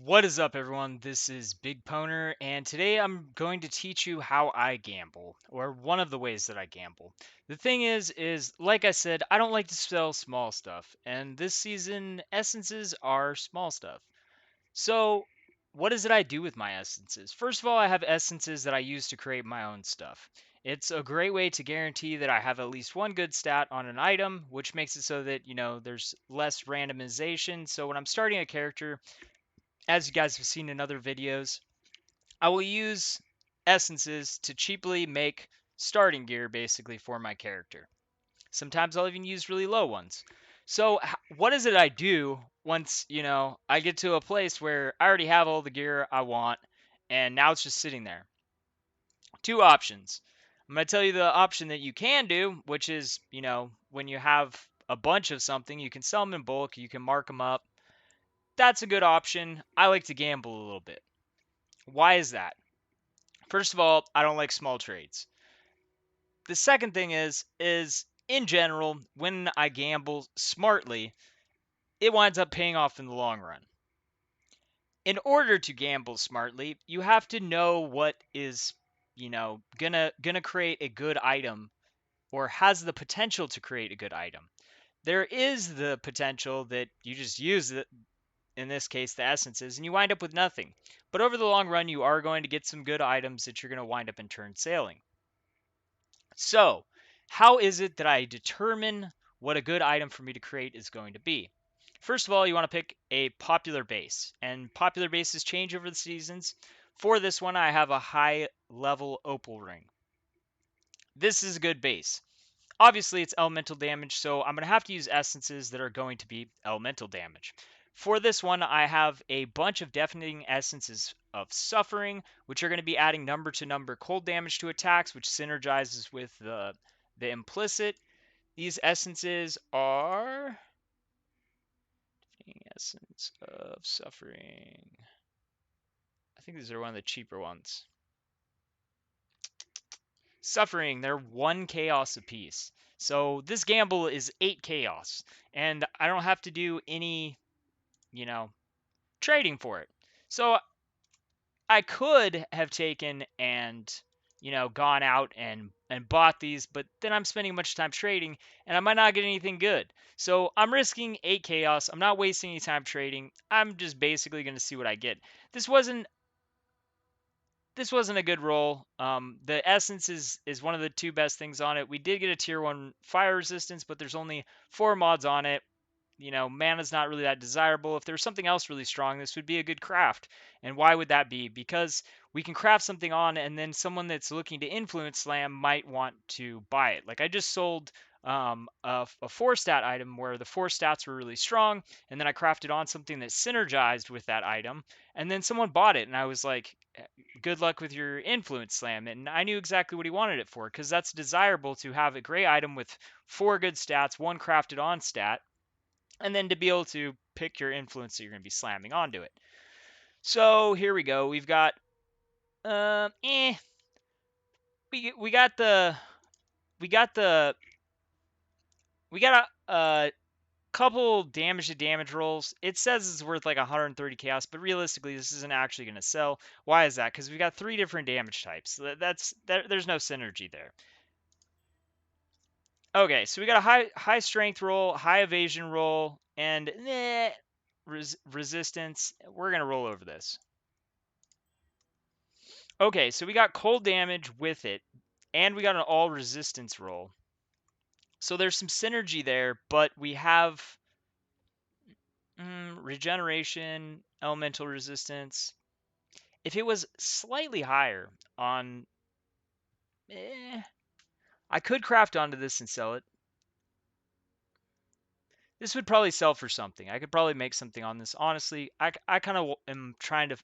What is up, everyone? This is BigPowner, and today I'm going to teach you how I gamble, or one of the ways that I gamble. The thing is like I said, I don't like to sell small stuff, and this season, essences are small stuff. So, what is it I do with my essences? First of all, I have essences that I use to create my own stuff. It's a great way to guarantee that I have at least one good stat on an item, which makes it so that, there's less randomization. So, when I'm starting a character, as you guys have seen in other videos, I will use essences to cheaply make starting gear basically for my character. Sometimes I'll even use really low ones. So, what is it I do once, I get to a place where I already have all the gear I want and now it's just sitting there? Two options. I'm going to tell you the option that you can do, which is, when you have a bunch of something, you can sell them in bulk, you can mark them up. That's a good option. I like to gamble a little bit. Why is that? First of all, I don't like small trades. The second thing is in general, when I gamble smartly, it winds up paying off in the long run. In order to gamble smartly, you have to know what is, gonna create a good item or has the potential to create a good item. There is the potential that you just use it, in this case the essences, and you wind up with nothing. But over the long run, you are going to get some good items that you're going to wind up in turn sailing. So, how is it that I determine what a good item for me to create is going to be? First of all, you want to pick a popular base, and popular bases change over the seasons. For this one, I have a high level opal ring. This is a good base. Obviously, it's elemental damage, so I'm going to have to use essences that are going to be elemental damage. For this one, I have a bunch of deafening essences of suffering, which are going to be adding number to number cold damage to attacks, which synergizes with the implicit. These essences are essence of suffering. I think these are one of the cheaper ones. Suffering, they're 1 chaos apiece. So this gamble is 8 chaos, and I don't have to do any, you know, trading for it. So I could have taken and, gone out and bought these, but then I'm spending much time trading and I might not get anything good. So I'm risking 8 chaos. I'm not wasting any time trading. I'm just basically going to see what I get. This wasn't this wasn't a good roll. The essence is one of the two best things on it. We did get a tier 1 fire resistance, but there's only 4 mods on it. Mana's not really that desirable. If there was something else really strong, this would be a good craft. And why would that be? Because we can craft something on, and then someone that's looking to influence slam might want to buy it. Like I just sold a 4-stat item where the 4 stats were really strong, and then I crafted on something that synergized with that item, and then someone bought it, and I was like, good luck with your influence slam. And I knew exactly what he wanted it for, because that's desirable to have a great item with 4 good stats, 1 crafted on stat, and then to be able to pick your influence that you're going to be slamming onto it. So here we go. We've got, uh, eh, we got the, we got the, we got a couple damage to damage rolls. It says it's worth like 130 chaos, but realistically, this isn't actually going to sell. Why is that? Because we got 3 different damage types. There's no synergy there. Okay, so we got a high strength roll, high evasion roll, and resistance. We're gonna roll over this. Okay, so we got cold damage with it, and we got an all resistance roll. So there's some synergy there, but we have regeneration, elemental resistance. If it was slightly higher on, I could craft onto this and sell it. This would probably sell for something. I could probably make something on this. Honestly, I kind of am trying to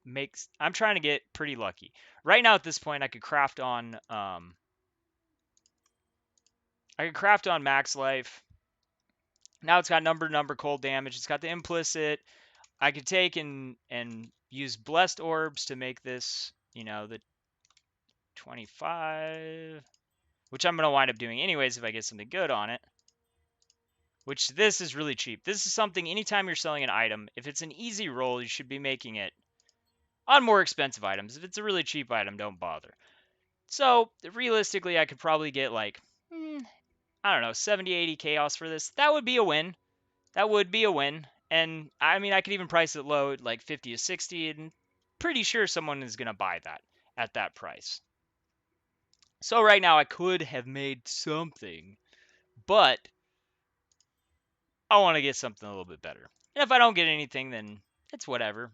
I'm trying to get pretty lucky. Right now at this point, I could craft on, max life. Now it's got number cold damage. It's got the implicit. I could take and use blessed orbs to make this, the 25, which I'm going to wind up doing anyways if I get something good on it. Which this is really cheap. This is something anytime you're selling an item, if it's an easy roll, you should be making it on more expensive items. If it's a really cheap item, don't bother. So realistically, I could probably get like, I don't know, 70, 80 chaos for this. That would be a win. That would be a win. And I mean, I could even price it low, like 50 to 60, and pretty sure someone is going to buy that at that price. So right now, I could have made something, but I want to get something a little bit better. And if I don't get anything, then it's whatever.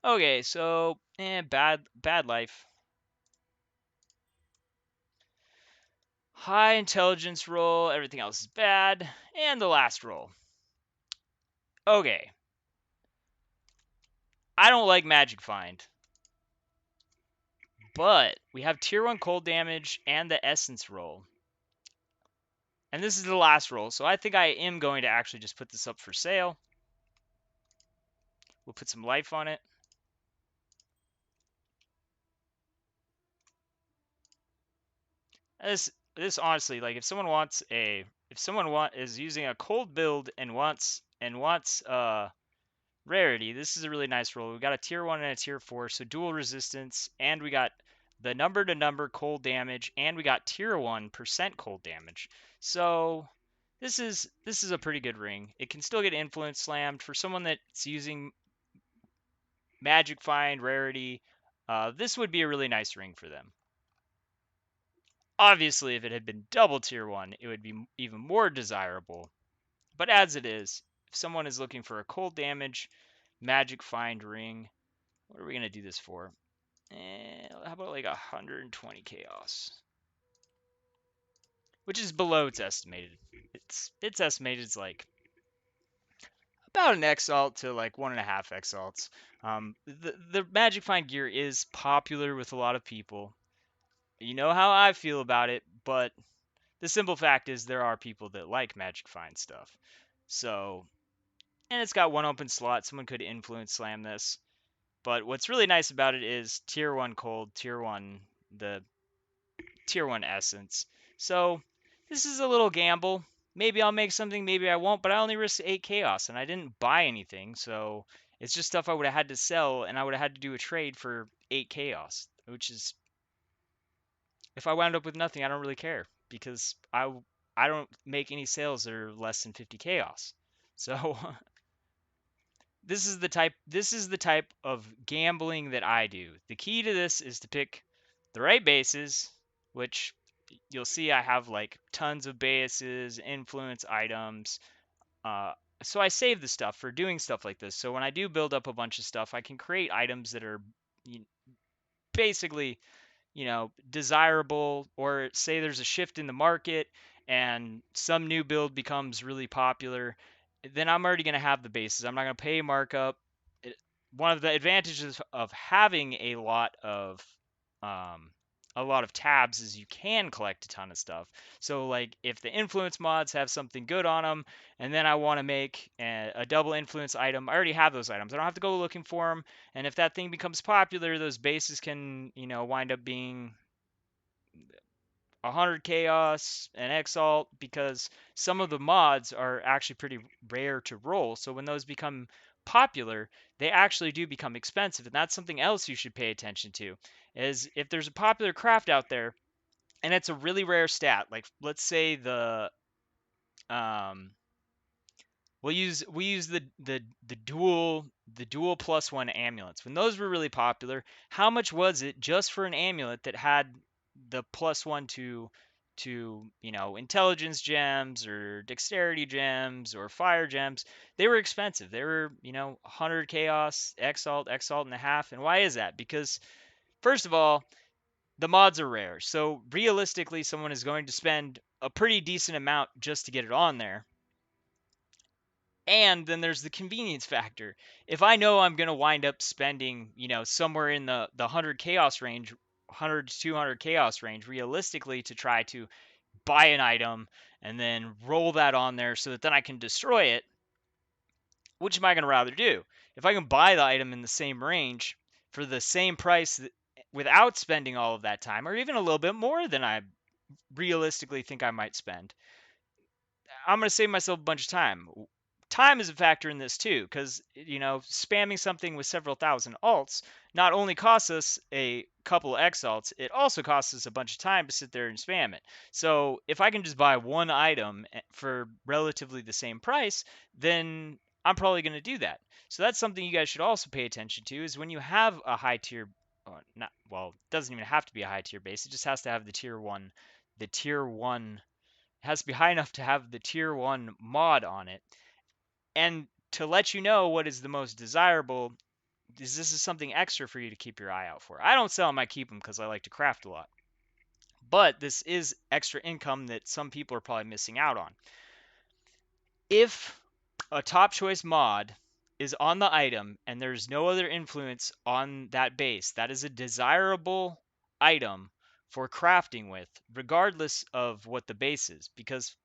Okay, so bad life. High intelligence roll, everything else is bad. And the last roll. Okay. I don't like Magic Find. But we have tier 1 cold damage and the essence roll. And this is the last roll, so I think I am going to actually just put this up for sale. We'll put some life on it. This honestly, like if someone is using a cold build and wants rarity, this is a really nice roll. We got a tier 1 and a tier 4, so dual resistance, and we got the number to number cold damage, and we got tier 1% cold damage. So this is a pretty good ring. It can still get influence slammed for someone that's using magic find rarity. This would be a really nice ring for them. Obviously, if it had been double tier 1, it would be even more desirable. But as it is, if someone is looking for a cold damage magic find ring, what are we going to do this for? How about like 120 chaos? Which is below its estimated. It's estimated it's like about an exalt to like 1.5 exalts. The magic find gear is popular with a lot of people. You know how I feel about it, but the simple fact is there are people that like magic find stuff. So, and it's got one open slot. Someone could influence slam this. But what's really nice about it is tier 1 cold, the tier 1 essence. So this is a little gamble. Maybe I'll make something, maybe I won't, but I only risked 8 chaos and I didn't buy anything. So it's just stuff I would have had to sell, and I would have had to do a trade for 8 chaos, which is, if I wound up with nothing, I don't really care because I don't make any sales that are less than 50 chaos. So this is the type of gambling that I do. The key to this is to pick the right bases, which you'll see I have like tons of bases, influence items. Uh, so I save the stuff for doing stuff like this. So when I do build up a bunch of stuff, I can create items that are basically, desirable, or say there's a shift in the market and some new build becomes really popular, then I'm already going to have the bases. I'm not going to pay markup. One of the advantages of having um, a lot of tabs is you can collect a ton of stuff. So like if the influence mods have something good on them, and then I want to make a double influence item, I already have those items. I don't have to go looking for them. And if that thing becomes popular, those bases can, wind up being 100 chaos and exalt, because some of the mods are actually pretty rare to roll. So when those become popular, they actually do become expensive. And that's something else you should pay attention to, is if there's a popular craft out there and it's a really rare stat, like let's say um we use the dual +1 amulets. When those were really popular, how much was it just for an amulet that had the +1 to intelligence gems or dexterity gems or fire gems? They were expensive. They were 100 chaos, exalt and a half. And why is that? Because first of all, the mods are rare. So realistically, someone is going to spend a pretty decent amount just to get it on there. And then there's the convenience factor. If I know I'm going to wind up spending, somewhere in the 100 chaos range, 100 to 200 chaos range, realistically, to try to buy an item and then roll that on there so that then I can destroy it, which am I going to rather do? If I can buy the item in the same range for the same price without spending all of that time, or even a little bit more than I realistically think I might spend, I'm going to save myself a bunch of time. time is a factor in this too, because spamming something with several thousand alts not only costs us a couple of X alts, it also costs us a bunch of time to sit there and spam it. So if I can just buy one item for relatively the same price, then I'm probably going to do that. So that's something you guys should also pay attention to, is when you have a high tier, not well, it doesn't even have to be a high tier base. It just has to have the tier one has to be high enough to have the tier 1 mod on it. And to let you know what is the most desirable is this is something extra for you to keep your eye out for. I don't sell them, I keep them because I like to craft a lot. But this is extra income that some people are probably missing out on. If a top choice mod is on the item and there's no other influence on that base, that is a desirable item for crafting with, regardless of what the base is, because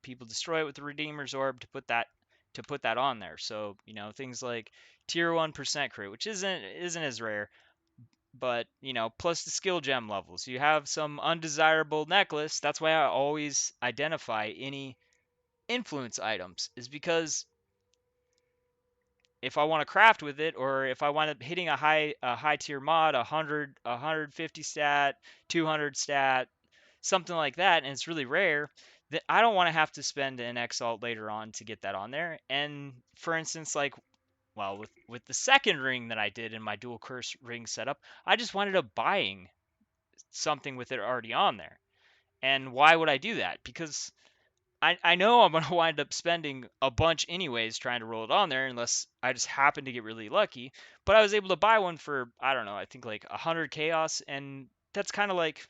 people destroy it with the Redeemer's Orb to put that on there. So things like tier 1% crit, which isn't as rare, but plus the skill gem levels, you have some undesirable necklace. That's why I always identify any influence items, is because if I want to craft with it, or if I wind up hitting a high tier mod, 100, 150 stat, 200 stat, something like that, and it's really rare, that I don't want to have to spend an exalt later on to get that on there. And for instance, like, well, with the second ring that I did in my dual curse ring setup, I just ended up buying something with it already on there. And why would I do that? Because I know I'm going to wind up spending a bunch anyways trying to roll it on there, unless I just happen to get really lucky. But I was able to buy one for, I don't know, I think like 100 chaos, and that's kind of like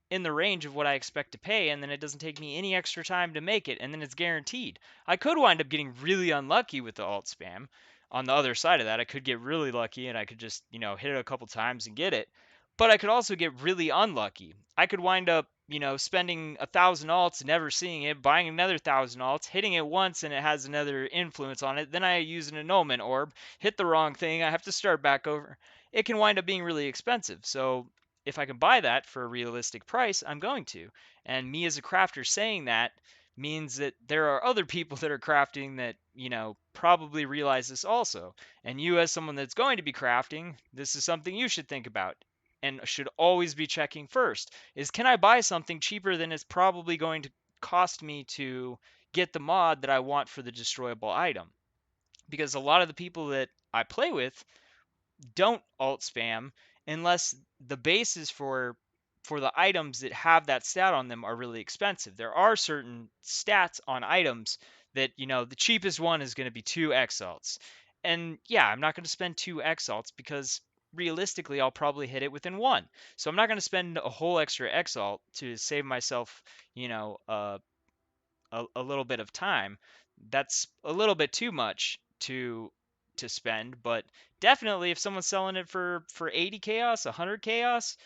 in the range of what I expect to pay, and then it doesn't take me any extra time to make it, and then it's guaranteed. I could wind up getting really unlucky with the alt spam. On the other side of that, I could get really lucky and I could just, hit it a couple times and get it. But I could also get really unlucky. I could wind up, spending 1,000 alts, never seeing it, buying another 1,000 alts, hitting it once and it has another influence on it. Then I use an annulment orb, hit the wrong thing, I have to start back over. It can wind up being really expensive. So if I can buy that for a realistic price, I'm going to. And me as a crafter saying that means that there are other people that are crafting that, probably realize this also. And you, as someone that's going to be crafting, this is something you should think about and should always be checking first, is can I buy something cheaper than it's probably going to cost me to get the mod that I want for the destroyable item? Because a lot of the people that I play with don't alt spam unless the bases for the items that have that stat on them are really expensive. There are certain stats on items that, the cheapest one is going to be 2 exalts. And yeah, I'm not going to spend 2 exalts because realistically I'll probably hit it within one. So I'm not going to spend a whole extra exalt to save myself, a little bit of time. That's a little bit too much to spend, but definitely if someone's selling it for 80 chaos, 100 chaos,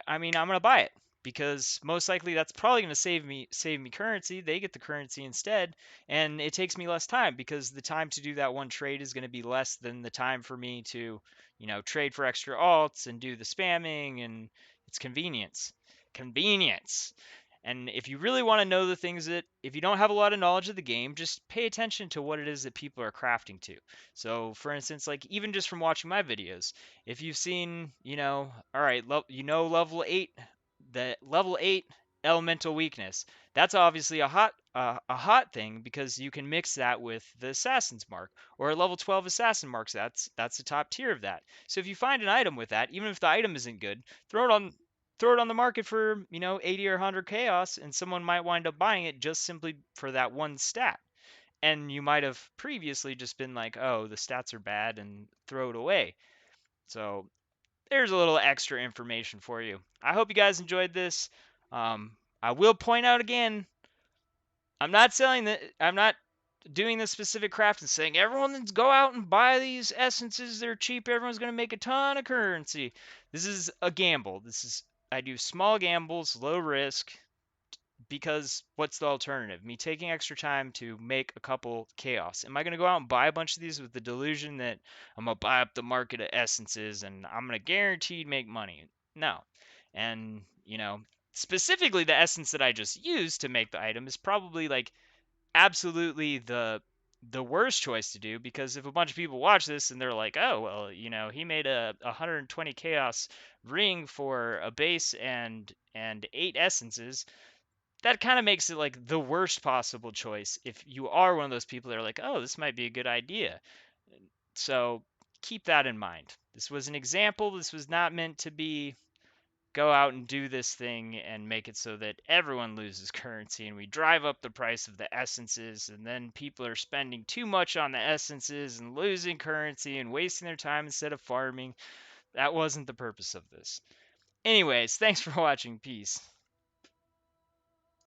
I mean, I'm going to buy it because most likely that's probably going to save me currency. They get the currency instead, and it takes me less time because the time to do that one trade is going to be less than the time for me to, trade for extra alts and do the spamming, and it's convenience. Convenience. And if you really want to know the things that, if you don't have a lot of knowledge of the game, just pay attention to what it is that people are crafting to. So, for instance, like even just from watching my videos, if you've seen, all right, level 8, the level 8 elemental weakness, that's obviously a hot thing because you can mix that with the assassin's mark or a level 12 assassin marks. That's the top tier of that. So if you find an item with that, even if the item isn't good, throw it on the market for 80 or 100 chaos, and someone might wind up buying it just simply for that one stat. And you might have previously just been like, oh, the stats are bad, and throw it away. So there's a little extra information for you. I hope you guys enjoyed this. I will point out again, I'm not selling that. I'm not doing this specific craft and saying everyone go out and buy these essences. They're cheap. Everyone's going to make a ton of currency. This is a gamble. I do small gambles, low risk, because what's the alternative? Me taking extra time to make a couple chaos. Am I going to go out and buy a bunch of these with the delusion that I'm going to buy up the market of essences and I'm going to guaranteed make money? No. And, specifically the essence that I just used to make the item is probably like absolutely the worst choice to do, because if a bunch of people watch this and they're like, oh, well, he made a 120 chaos ring for a base and 8 essences, that kind of makes it like the worst possible choice if you are one of those people that are like, oh, this might be a good idea. So keep that in mind. This was an example. This was not meant to be go out and do this thing and make it so that everyone loses currency and we drive up the price of the essences, and then people are spending too much on the essences and losing currency and wasting their time instead of farming. That wasn't the purpose of this. Anyways, thanks for watching. Peace.